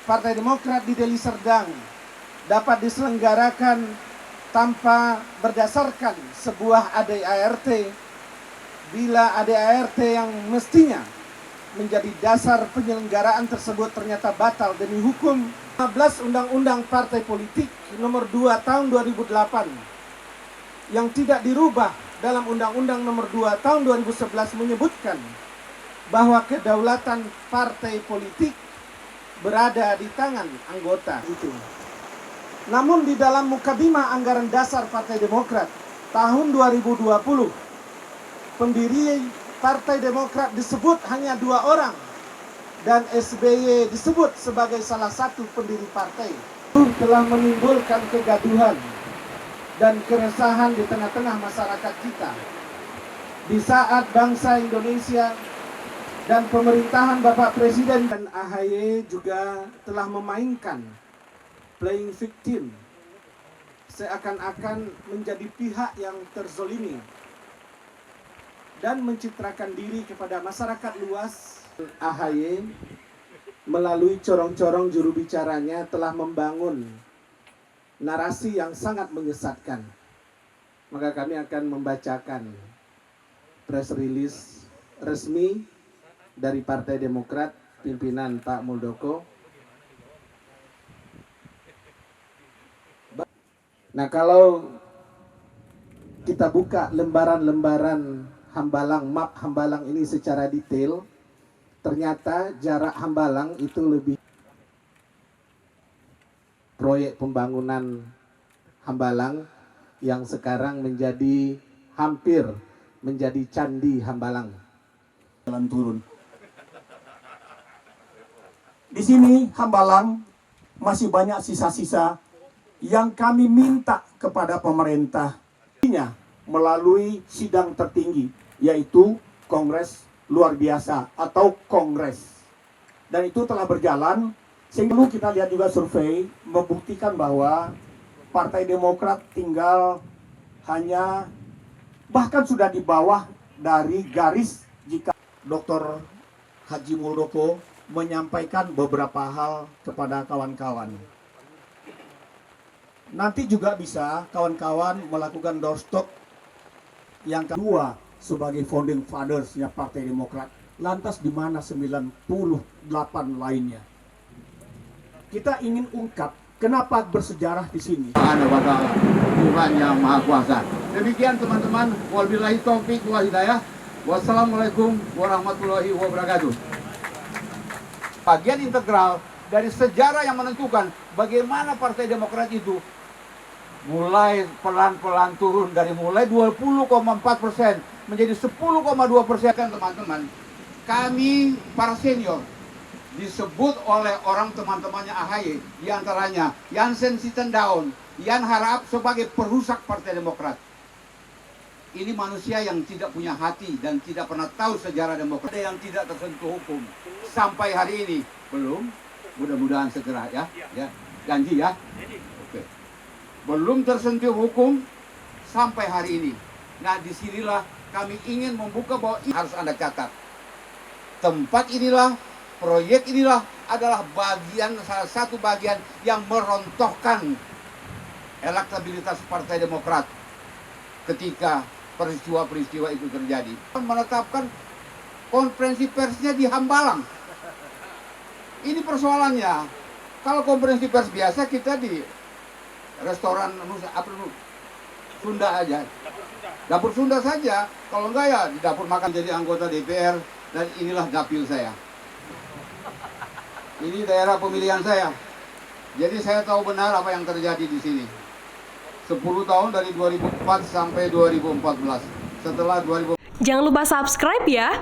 Partai Demokrat di Deli Serdang dapat diselenggarakan tanpa berdasarkan sebuah ADART, bila ADART yang mestinya menjadi dasar penyelenggaraan tersebut ternyata batal demi hukum. 15 Undang-Undang Partai Politik nomor 2 tahun 2008 yang tidak dirubah dalam Undang-Undang nomor 2 tahun 2011 menyebutkan bahwa kedaulatan partai politik berada di tangan anggota itu. Namun di dalam Mukadimah Anggaran Dasar Partai Demokrat tahun 2020, pendiri Partai Demokrat disebut hanya 2 orang, dan SBY disebut sebagai salah satu pendiri partai. Telah menimbulkan kegaduhan dan keresahan di tengah-tengah masyarakat kita. Di saat bangsa Indonesia dan pemerintahan Bapak Presiden dan AHY juga telah memainkan playing victim, seakan-akan menjadi pihak yang terzolimi dan mencitrakan diri kepada masyarakat luas. AHY melalui corong-corong juru bicaranya telah membangun narasi yang sangat menyesatkan. Maka kami akan membacakan press release resmi dari Partai Demokrat pimpinan Pak Muldoko. Nah, kalau kita buka lembaran-lembaran Hambalang, map Hambalang ini secara detail, ternyata jarak Hambalang itu lebih. Proyek pembangunan Hambalang yang sekarang menjadi hampir menjadi candi Hambalang. Jalan turun. Di sini Hambalang masih banyak sisa-sisa yang kami minta kepada pemerintah melalui sidang tertinggi, yaitu Kongres Luar Biasa atau Kongres. Dan itu telah berjalan, sehingga kita lihat juga survei membuktikan bahwa Partai Demokrat tinggal hanya bahkan sudah di bawah dari garis jika Dr. Haji Muldoko menyampaikan beberapa hal kepada kawan-kawan. Nanti juga bisa kawan-kawan melakukan doorstop yang kedua sebagai founding fathers-nya Partai Demokrat. Lantas di mana 98 lainnya? Kita ingin ungkap kenapa bersejarah di sini. Tuhan yang Maha Kuasa. Demikian teman-teman, wabillahi taufik wal hidayah. Wassalamualaikum warahmatullahi wabarakatuh. Bagian integral dari sejarah yang menentukan bagaimana Partai Demokrat itu mulai pelan-pelan turun dari mulai 20,4% menjadi 10,2%. Teman-teman, kami para senior disebut oleh orang teman-temannya AHY, diantaranya Jansen Sittendaun, Jan Harap sebagai perusak Partai Demokrat. Ini manusia yang tidak punya hati dan tidak pernah tahu sejarah Demokrat. Ada yang tidak tersentuh hukum sampai hari ini belum. Mudah-mudahan segera ya. Janji ya. Oke. Belum tersentuh hukum sampai hari ini. Nah, disinilah kami ingin membuka bahwa ini harus Anda catat. Tempat inilah, proyek inilah adalah salah satu bagian yang merontohkan elektabilitas Partai Demokrat ketika peristiwa-peristiwa itu terjadi. Menetapkan konferensi persnya di Hambalang. Ini persoalannya. Kalau konferensi pers biasa kita di restoran Sunda aja. Dapur Sunda saja. Kalau enggak ya di dapur makan. Jadi anggota DPR dan inilah dapil saya. Ini daerah pemilihan saya. Jadi saya tahu benar apa yang terjadi di sini. 10 tahun dari 2004 sampai 2014. Setelah 2000. Jangan lupa subscribe ya.